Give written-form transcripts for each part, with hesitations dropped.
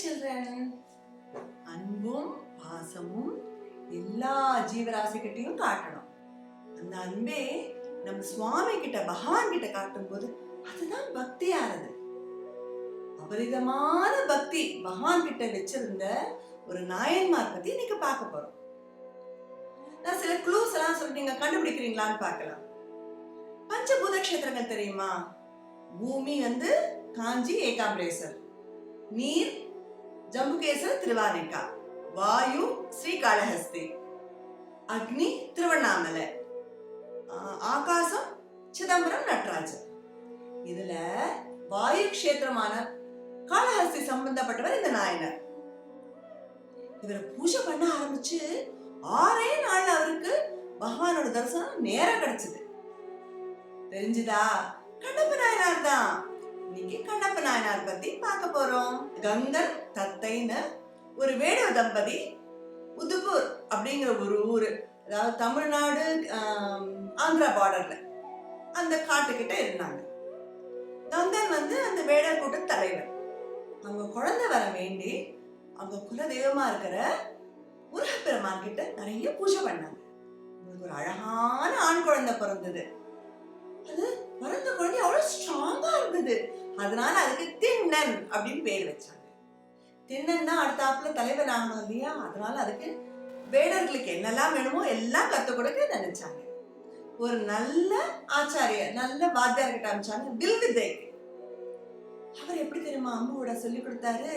children. அன்பும் பாசமும் எல்லா ஜீவராசிகிட்டையும் காட்டணும். அந்த அன்பே நம்ம சுவாமி கிட்ட பகவான் கிட்ட காட்டும் போது அதுதான் பக்தியானது. அபரிதமான பக்தி பகவான் கிட்ட வச்சிருந்த ஒரு நாயன்மார் பத்தி இன்னைக்கு பார்க்க போறோம். நான் சில க்ளூஸ் எல்லாம் சொல்லிட்டீங்க, கண்டுபிடிக்கிறீங்களான்னு பார்க்கலாம். பஞ்சபூத கஷேத்திரங்கள் தெரியுமா? பூமி காஞ்சி ஏகாம்பரேஸ்வர், நீர் ஜம்புகேசர் திருவானைக்கா, வாயு ஸ்ரீகாளஹஸ்தி, அக்னி திருவண்ணாமலை, ஆகாசம் சிதம்பரம் நடராஜர். இதுல வாயு கஷேத்திரமான காளஹஸ்தி சம்பந்தப்பட்டவர் இந்த நாயனர். இவரை பூஜை பண்ண ஆரம்பிச்சு 6 நாள்ல அவருக்கு பகவானோட தரிசனம் நேரம் கிடைச்சது. தெரிஞ்சுதா? கண்ணப்ப நாயனார் தான். இன்னைக்கு கண்ணப்ப நாயனார் பத்தி பார்க்க போறோம். கங்கன் தத்தைன்னு ஒரு வேடுவ தம்பதி உதுப்பூர் அப்படிங்கிற ஒரு ஊரு, அதாவது தமிழ்நாடு ஆந்திரா பார்டர்ல அந்த காட்டுக்கிட்ட இருந்தாங்க. கங்கன் அந்த வேடர் கூட்ட தலைவர். அவங்க குழந்தை வர வேண்டி அவங்க குலதெய்வமா இருக்கிற முருகப்பெருமான் கிட்ட நிறைய பூஜை பண்ணாங்க. ஒரு அழகான ஆண் குழந்தை பிறந்தது. அது பிறந்த குழந்தை அவ்வளவு ஸ்ட்ராங்கா இருந்தது. அதனால அதுக்கு திண்ணன் அப்படின்னு பேர் வச்சாங்க. திண்ணன் தான் அடுத்தாப்புல தலைவர் ஆகணும் இல்லையா? அதனால அதுக்கு வேடர்களுக்கு என்னெல்லாம் வேணுமோ எல்லாம் கத்து கொடுக்க நினைச்சாங்க. ஒரு நல்ல ஆச்சாரியர், நல்ல வாத்தியார்கிட்ட அமைச்சாங்க, வில் வித்தைக்கு. அவர் எப்படி தெரியுமா அம்மாவோட சொல்லி கொடுத்தாரு?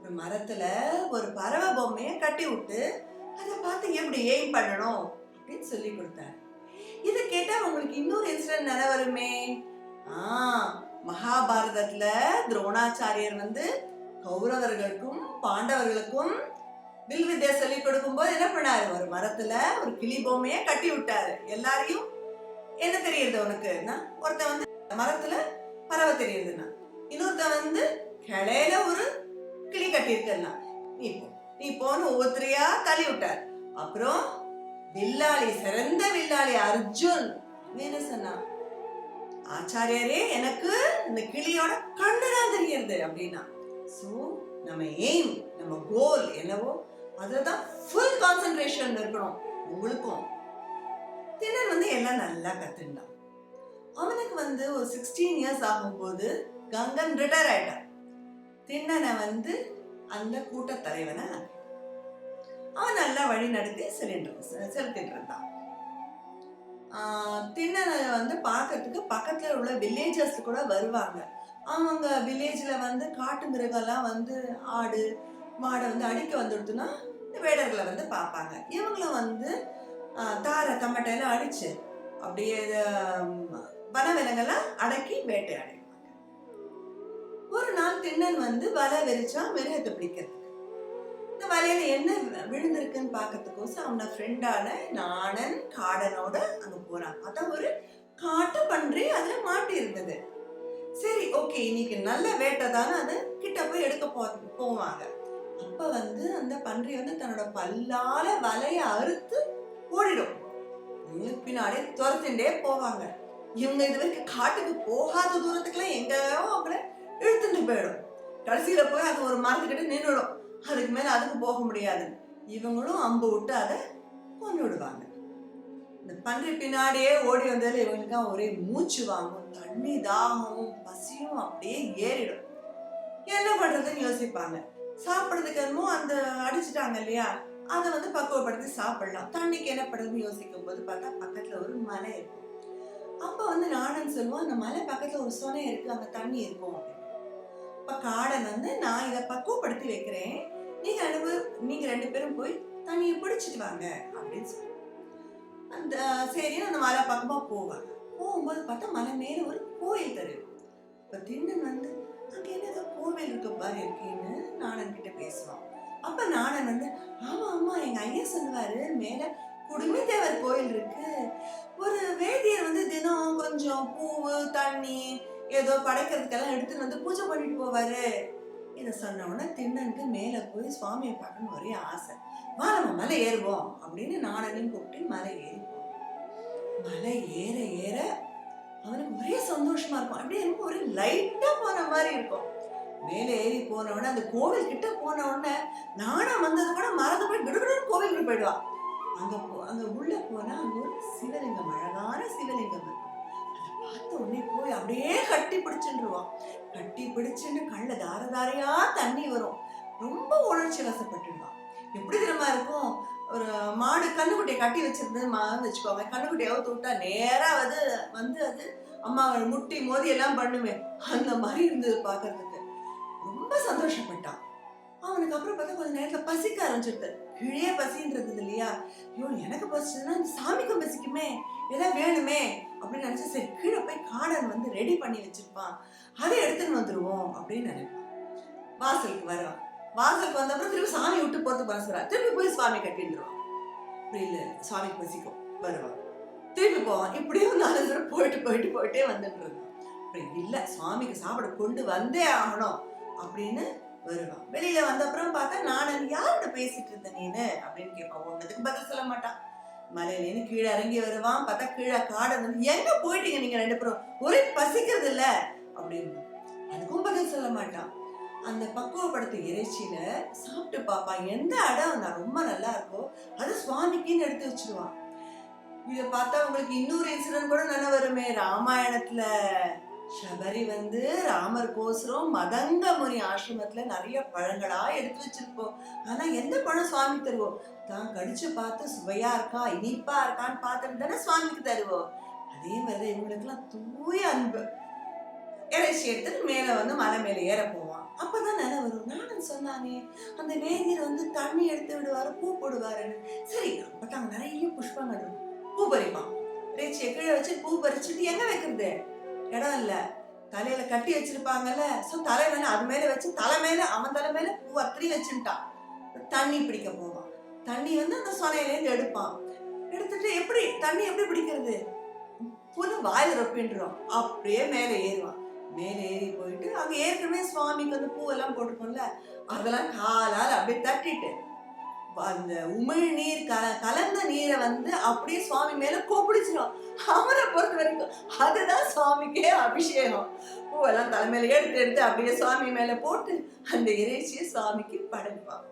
ஒரு மரத்துல ஒரு பறவை பொம்மைய கட்டி விட்டு அதை பார்த்து எப்படி எய்ம் பண்ணணும் அப்படின்னு சொல்லி கொடுத்தாரு. இதை கேட்டா உங்களுக்கு இன்னொரு இன்சிடென்ட் நினைவருமே. மகாபாரதத்துல துரோணாச்சாரியர் கௌரவர்களுக்கும் பாண்டவர்களுக்கும் வில் வித்யா சொல்லி கொடுக்கும் போது என்ன பண்ணாரு? ஒரு மரத்துல ஒரு கிளி பொம்மைய கட்டி விட்டாரு. எல்லாரையும் என்ன தெரியுது உனக்கு? ஒருத்தன் மரத்துல பறவை தெரியுதுன்னா, இன்னொருத்தன் கிளையில ஒரு கிளி கட்டி இருக்குன்னா, நீ போன்னு ஒவ்வொருத்தரையா தள்ளி விட்டார். அப்புறம் வில்லாளி, சிறந்த வில்லாளி அர்ஜுன் என்ன சொன்னா, ஆச்சாரியரே எனக்கு இந்த கிளியோட கண்ணுதான் தெரியுது அப்படின்னா. சோ நம்ம எய்ம், நம்ம கோல் என்னவோ அதுதான் ஃபுல் கான்சென்ட்ரேஷன் இருக்கணும். உங்களுக்கும் திண்ணன் எல்லாம் நல்லா கத்துண்டான். அவனுக்கு ஒரு 16 இயர்ஸ் ஆகும்போது கங்கன் ரிட்டையர் ஆயிட்டான். திண்ணனை அந்த கூட்ட தலைவனை அவன் நல்லா வழி நடத்தி செலுத்திட்டு இருந்தான். திண்ணனை பார்க்கறதுக்கு பக்கத்துல உள்ள வில்லேஜஸ் கூட வருவாங்க. அவங்க வில்லேஜ்ல காட்டு மிருகெல்லாம் ஆடு மாடை அடிக்க வந்துடுதுன்னா இந்த வேடர்களை பார்ப்பாங்க. இவங்களும் தார தம்மட்டையெல்லாம் அடிச்சு அப்படியே வனவிலங்கெல்லாம் அடக்கி வேட்டையாடிடுவாங்க. ஒரு நாள் திண்ணன் வலை வெறிச்சா மிருகத்தை பிடிக்கிறதுக்கு. இந்த வலையில என்ன விழுந்திருக்குன்னு பாக்கிறதுக்கோசம் அவன ஃப்ரெண்டான நாணன் காடனோட அங்க போறான். அதான் ஒரு காட்டு பன்றி அதுல மாட்டி இருந்தது. சரி, ஓகே, இன்னைக்கு நல்ல வேட்டை தானே, அது கிட்ட போய் எடுக்க போவாங்க. அப்ப அந்த பன்றி தன்னோட பல்லால வலைய அறுத்து ஓடிடும். பின்னாடி துரத்துட்டே போவாங்க. இவங்க இது வரைக்கும் காட்டுக்கு போகாத தூரத்துக்குலாம் எங்கேயோ அவங்கள இழுத்துட்டு போயிடும். கடைசியில போய் அது ஒரு மரத்துக்கிட்ட நின்றுடும். அதுக்கு மேல அதுக்கு போக முடியாது. இவங்களும் அம்பு விட்டு அதை கொண்டு விடுவாங்க. இந்த பன்றி பின்னாடியே ஓடி வந்ததுல இவங்களுக்கு ஒரே மூச்சு வாங்கும், தண்ணி தாகமும் பசியும் அப்படியே ஏறிடும். என்ன பண்றதுன்னு யோசிப்பாங்க. சாப்பிடுறதுக்கு என்னமோ அந்த அடிச்சுட்டாங்க இல்லையா, அதை பக்குவப்படுத்தி சாப்பிடலாம். தண்ணிக்கு என்ன பண்றதுன்னு யோசிக்கும் போது பார்த்தா பக்கத்துல ஒரு மலை இருக்கும். அப்ப நாணன் சொல்லுவான், அந்த மலை பக்கத்துல ஒரு சொனை இருக்கு, அங்க தண்ணி இருக்கும் அப்படின்னு. இப்ப காடன் நான் இதை பக்குவப்படுத்தி வைக்கிறேன், நீங்க 2 பேரும் போய் தண்ணியை பிடிச்சிட்டு வாங்க அப்படின்னு சொல்லி அந்த சரின்னு அந்த மலை பக்கமா போவாங்க. போகும்போது பார்த்தா மலை மேல ஒரு கோயில் தெரியும். இப்ப திண்ணன் அங்க என்னதோ கோவில் இருக்கு பாரு இருக்கேன்னு நாணன் கிட்ட பேசுவான். அப்ப நாணன் ஆமா ஆமா, எங்க ஐயா சொல்லுவாரு, மேல குடுமி தேவர் கோயில் இருக்கு, ஒரு வேதியர் தினம் கொஞ்சம் பூவு தண்ணி ஏதோ படைக்கிறதுக்கெல்லாம் எடுத்துட்டு பூஜை பண்ணிட்டு போவாரு. இதை சொன்ன உடனே திண்ணனுக்கு மேல போய் சுவாமியை பார்க்கணும்னு ஒரே ஆசை. வா நம்ம மலை ஏறுவோம் அப்படின்னு நாணனையும் கூப்பிட்டு மலை ஏறிப்போம். மலை ஏற ஏற அவனுக்கு ஒரே சந்தோஷமா இருக்கும். அப்படியே ஒரு லைட்டா போன மாதிரி இருக்கும். மேலே ஏறி போன உடனே அந்த கோவில் கிட்ட போன உடனே நானா வந்தது கூட மறந்து போய் கிடுகிடுன்னு கோவிலுக்கு போயிடுவா. அங்க உள்ள போனா அங்க ஒரு சிவலிங்கம், அழகான சிவலிங்கம் இருக்கும். அதை பார்த்த உடனே போய் அப்படியே கட்டி பிடிச்சுருவான். கட்டி பிடிச்சுன்னு கண்ணுல தார தாரையா தண்ணி வரும். ரொம்ப உணர்ச்சி வசப்பட்டுடுவான். எப்படி தெரியுமா இருக்கும், ஒரு மாடு கண்ணுக்குட்டியை கட்டி வச்சிருந்தது வச்சுக்கோங்க, கண்ணுக்குட்டியை அவுத்து விட்டா நேரா வந்து அது அம்மா முட்டி மோதி எல்லாம் பண்ணுவேன். அந்த மாதிரி இருந்தது பாக்குறதுக்கு. ரொம்ப சந்தோஷப்பட்டான். அவனுக்கு அப்புறம் பார்த்தா கொஞ்ச நேரத்துல பசிக்க ஆரம்பிச்சிருது. கீழே பசின்றது இல்லையா, ஐயோ எனக்கு பசிச்சதுன்னா இந்த சாமிக்கும் பசிக்குமே, ஏதாவது வேணுமே அப்படின்னு நினைச்சு சரி கீழே போய் காடன் வந்து ரெடி பண்ணி வச்சிருப்பான், அதை எடுத்துன்னு வந்துருவோம் அப்படின்னு நினைப்பான். வாசலுக்கு வருவான். வாசலுக்கு வந்த அப்புறம் திருப்பி சாமி விட்டு போறது பசுறா, திருப்பி போய் சுவாமி கட்டிடுவான். அப்படி இல்ல, சுவாமிக்கு பசிக்கும், வருவான், திருப்பி போவான். இப்படியும் 4 தடவை போயிட்டே வந்துட்டு இருந்தான். அப்படி இல்ல, சுவாமிக்கு சாப்பிட கொண்டு வந்தே ஆகணும் அப்படின்னு வருவான். வெளியில வந்த அப்புறம் பார்த்தா நான் யாரோட பேசிட்டு இருந்தேன் நீனு அப்படின்னு கேட்பான். ஒன்னதுக்கு பதில் சொல்ல மாட்டான். மலையிலேருந்து கீழே இறங்கி வருவான். பார்த்தா கீழே காடை வந்து எங்க போயிட்டீங்க நீங்க 2 பேரும், ஒரே பசிக்கிறது இல்ல அப்படின்னு. அதுக்கும் பதில் சொல்ல மாட்டான். அந்த பக்குவப்படுத்த இறைச்சியில சாப்பிட்டு பாப்பான், எந்த இடம் நான் ரொம்ப நல்லா இருக்கோ அது சுவாமிக்குன்னு எடுத்து வச்சிருவான். இதை பார்த்தா உங்களுக்கு இன்னொரு இன்சிடென்ட் கூட நினைவு வருமே, ராமாயணத்துல சபரி வந்து ராமருக்கோசரம் மதங்கமுனி ஆசிரமத்துல நிறைய பழங்களா எடுத்து வச்சிருப்போம். ஆனா எந்த பழம் சுவாமி தருவோம், தான் கடிச்சு பார்த்து சுவையா இருக்கா இனிப்பா இருக்கான்னு பார்த்துட்டு தானே சுவாமிக்கு தருவோம். அதே மாதிரி இவங்களுக்கு எல்லாம் தூய அன்பு. இறைச்சி எடுத்துட்டு மேல வந்து மலை மேல ஏற போவான். அப்பதான் நினை வரும், நானும் சொன்னானே அந்த வேதியர் வந்து தண்ணி எடுத்து விடுவாரு, பூ போடுவாருன்னு. சரி, அப்பதான் நிறைய புஷ்பங்கள் பூ பறிப்பான். இறைச்சியை கீழே வச்சு பூ பறிச்சுட்டு எங்க வைக்கிறது இடம் இல்ல, தலையில கட்டி வச்சிருப்பாங்கல்ல, சோ தலை மேல அது மேல வச்சு தலை மேல அவன் தலை மேல பூ அத்திரி வச்சுட்டான். தண்ணி பிடிக்க போவான். தண்ணி வந்து அந்த சொனையில இருந்து எடுப்பான். எடுத்துட்டு எப்படி தண்ணி எப்படி பிடிக்கிறது, புது வாயில ரொப்பின்றான். அப்படியே மேல ஏறுவான். மேல ஏறி போயிட்டு அங்க ஏற்கனவே சுவாமிக்கு வந்து பூ எல்லாம் போட்டுக்கோம்ல, அதெல்லாம் காலால் அப்படியே தட்டிட்டு அந்த உமிழ் நீர் கலந்த நீரை வந்து அப்படியே சுவாமி மேல கோப்பிடிச்சிடும். அவரை பொறுத்த வரைக்கும் அதுதான் சுவாமிக்கே அபிஷேகம். பூவெல்லாம் தலைமையில எடுத்து அப்படியே சுவாமி மேல போட்டு அந்த இறைச்சியை சுவாமிக்கு படைப்பான்.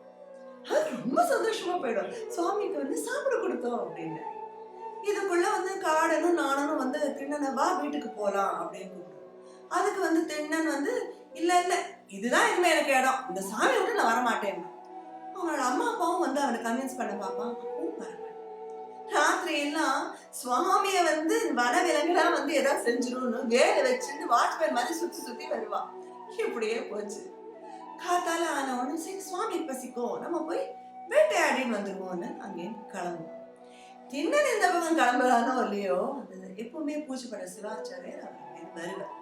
அது ரொம்ப சந்தோஷமா போயிடும், சுவாமிக்கு வந்து சாப்பிட கொடுத்தோம் அப்படின்னு. இதுக்குள்ள வந்து காடனும் நானும் வந்து திண்ணனை வா வீட்டுக்கு போலாம் அப்படின்னு கூப்பிடுவோம். அதுக்கு வந்து திண்ணன் வந்து இல்ல இதுதான் இனிமே எனக்கு இடம், இந்த சாமி விட்டு நான் வரமாட்டேன். அவனோட அம்மா அப்பாவும் வந்து அவனை கன்வின்ஸ் பண்ண பார்ப்பான். ராத்திரி எல்லாம் சுவாமிய வந்து வனவிலங்குகளா வந்து ஏதாவது செஞ்சிரும்னு வேலை வச்சுட்டு வாட்ச்மேன் மாதிரி சுத்தி வருவான். இப்படியே போச்சு. காத்தால ஆன உடனே சரி சுவாமி பசிக்கும், நம்ம போய் வேட்டையாடின்னு வந்துருவோம்னு அங்கே கிளம்புவோம். திண்ணன் இந்த பக்கம் கிளம்புறானோ இல்லையோ, எப்பவுமே பூஜை பண்ண சிவாச்சாரியர் வருவார்.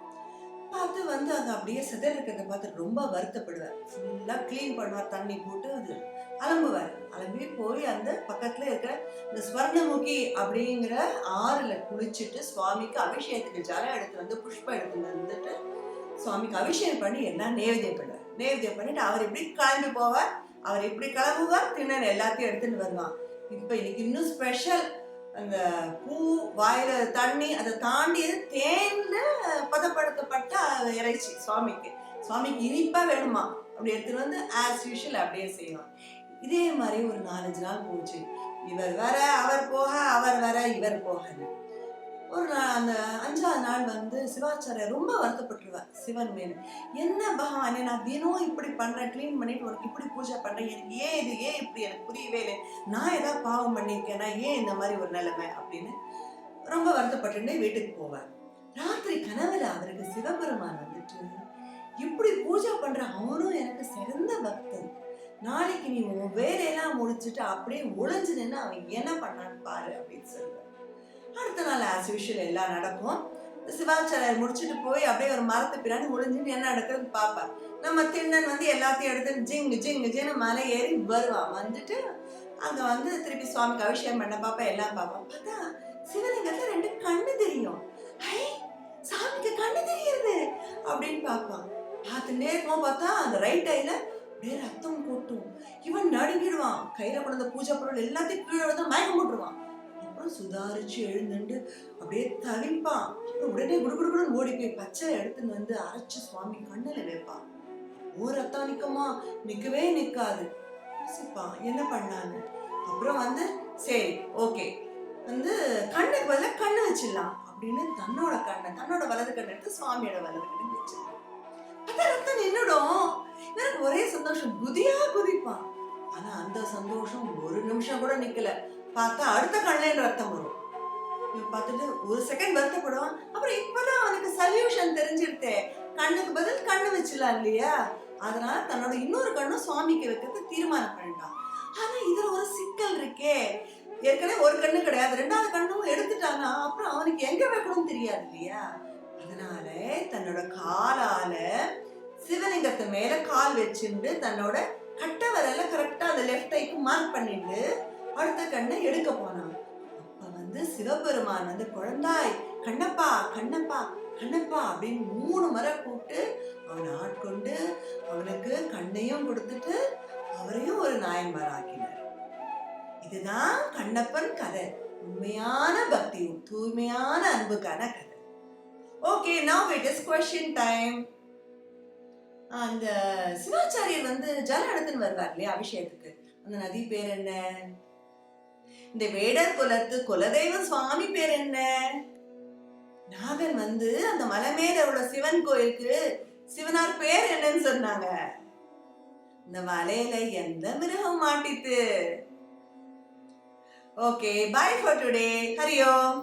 பார்த்து வந்து அங்க அப்படியே சிதற இருக்கிறத பார்த்து ரொம்ப வருத்தப்படுவார். ஃபுல்லா கிளீன் பண்ணுவார், தண்ணி போட்டு அது அலம்புவார். அலம்பி போய் அந்த பக்கத்துல இருக்கிற இந்த ஸ்வர்ணமுகி அப்படிங்கிற ஆறுல குளிச்சுட்டு சுவாமிக்கு அபிஷேகத்துக்கு ஜலம் எடுத்து வந்து புஷ்பம் எடுத்து வந்துட்டு சுவாமிக்கு அபிஷேகம் பண்ணி எல்லாம் நேவேத்தியம் பண்ணுவார். நேவேத்தியம் பண்ணிட்டு அவர் இப்படி கிளம்பி போவார். அவர் இப்படி கிளம்புவார், திண்ணன் எல்லாத்தையும் எடுத்துட்டு வருவான். இப்ப இன்னைக்கு இன்னும் ஸ்பெஷல், அந்த பூ வாயில தண்ணி அதை தாண்டி தேன்ல பதப்படுத்தப்பட்ட இறைச்சி சுவாமிக்கு இனிப்பா வேணுமா, அப்படி எடுத்துட்டு வந்து ஆஸ் யூஷுவல் அப்படியே செய்வான். இதே மாதிரி ஒரு 4-5 நாள் போச்சு. இவர் வர அவர் போக, அவர் வர இவர் போக. ஒரு அந்த 5ஆவது நாள் வந்து சிவாச்சாரியர் ரொம்ப வருத்தப்பட்டுருவார் சிவன் மேல. என்ன பகவானே, நான் தினம் இப்படி பண்றேன், கிளீன் பண்ணிட்டு உனக்கு இப்படி பூஜை பண்றேன், எனக்கு ஏன் இப்படி எனக்கு புரியவே இல்லை, நான் ஏதாவது பாவம் பண்ணியிருக்கேன்னா ஏன் இந்த மாதிரி ஒரு நிலைமை அப்படின்னு ரொம்ப வருத்தப்பட்டு வீட்டுக்கு போவார். ராத்திரி கனவுல அவருக்கு சிவபெருமான் வந்துட்டு இப்படி பூஜை பண்ற அவரும் எனக்கு சிறந்த பக்தன், நாளைக்கு நீ உன் வேலையெல்லாம் முடிச்சுட்டு அப்படியே ஒளிஞ்சு நின்று அவன் என்ன பண்ணான்னு பாரு அப்படின்னு சொல்லுவார். அடுத்த நாள் ஆஸ் யூஷுவல் எல்லாம் நடக்கும். சிவாச்சாரியர் முடிச்சுட்டு போய் அப்படியே ஒரு மரத்து பின்னாடி ஒளிஞ்சுட்டு என்ன நடக்குதுன்னு பார்ப்பார். நம்ம திண்ணன் வந்து எல்லாத்தையும் எடுத்து ஜிங்கு மலை ஏறி வருவான். வந்துட்டு அங்க வந்து திருப்பி சுவாமிக்கு அபிஷேகம் பண்ண பாப்பா, எல்லாம் பார்ப்பான். பார்த்தா சிவலிங்கத்துல 2 கண்ணு தெரியும். ஐ, சாமிக்கு கண்ணு தெரியுது அப்படின்னு பார்ப்பான். பார்த்துட்டே இருக்கும்போது பார்த்தா அந்த ரைட் ஐல அப்படியே ரத்தம் கொட்டும். இவன் நடுங்கிடுவான். கையில கொண்ட பூஜை பொருள் எல்லாத்தையும் கீழே வந்து மயக்கம் போட்டுருவான். அப்புறம் சுதாரிச்சு எழுந்துட்டு அப்படியே தவிப்பான். அப்புறம் உடனே குடுகுடுன்னு ஓடி போய் பச்சை எடுத்துன்னு வந்து அரைச்சு சுவாமி கண்ணுல வைப்பான். ஓ ரத்தம் நிக்குமா? நிக்கவே நிக்காது. யோசிப்பான் என்ன பண்ணான்னு. அப்புறம் வந்து சரி ஓகே வந்து கண்ணுக்கு பதிலா கண்ணு வச்சிடலாம் அப்படின்னு தன்னோட வலது கண்ணை எடுத்து சுவாமியோட வலது கண்ணை வச்சிடலாம். அதான் ரத்தம் நின்னுடும். எனக்கு ஒரே சந்தோஷம், குதியா குதிப்பான். ஆனா அந்த சந்தோஷம் ஒரு நிமிஷம் கூட நிக்கல. பார்த்தா அடுத்த கண்ணுல ரத்தம் வரும். இவன் பார்த்துட்டு ஒரு செகண்ட் வருத்தப்படுவான். அப்புறம் இப்பதான் அவனுக்கு சொல்யூஷன் தெரிஞ்சிருத்தே, கண்ணுக்கு பதில் கண்ணு வச்சிடலாம் இல்லையா, அதனால தன்னோட இன்னொரு கண்ணும் சுவாமிக்கு வைக்கிறது தீர்மானம் பண்ணிட்டான். ஆனா இதுல ஒரு சிக்கல் இருக்கே, ஏற்கனவே ஒரு கண்ணு கிடையாது, ரெண்டாவது கண்ணும் எடுத்துட்டானா அப்புறம் அவனுக்கு எங்க வைக்கணும்னு தெரியாது இல்லையா. அதனால தன்னோட காலால சிவலிங்கத்து மேல கால் வச்சுட்டு தன்னோட கட்ட வரல கரெக்டா அந்த லெஃப்ட் ஐக்கு மார்க் பண்ணிட்டு அடுத்த கண்ணை எடுக்க போனான். அப்ப வந்து சிவபெருமான் வந்து குழந்தாய் கண்ணப்பா கண்ணப்பா கண்ணப்பா அப்படின்னு 3 முறை கூப்பிட்டு அவனை ஆட்கொண்டு அவனுக்கு கண்ணையும் கொடுத்துட்டு அவரையும் ஒரு நாயன்மார் ஆக்கினார். இதுதான் கண்ணப்பன் கதை. உண்மையான பக்தியும் தூய்மையான அன்புக்கான கதை. Okay, now it is question time. அந்த சிவாச்சாரியர் வந்து ஜலம் எடுத்துன்னு வருவார் இல்லையா அபிஷேகத்துக்கு, அந்த நதி பேர் என்ன? இந்த வேடர் குலத்து குலதெய்வ சுவாமி பேர் என்ன? நாகன் வந்து அந்த மலை மேல உள்ள சிவன் கோயிலுக்கு சிவனார் பேர் என்னன்னு சொன்னாங்க. இந்த வலையில எந்த மிருகம் மாட்டித்து? Okay, bye for today. Hari Om.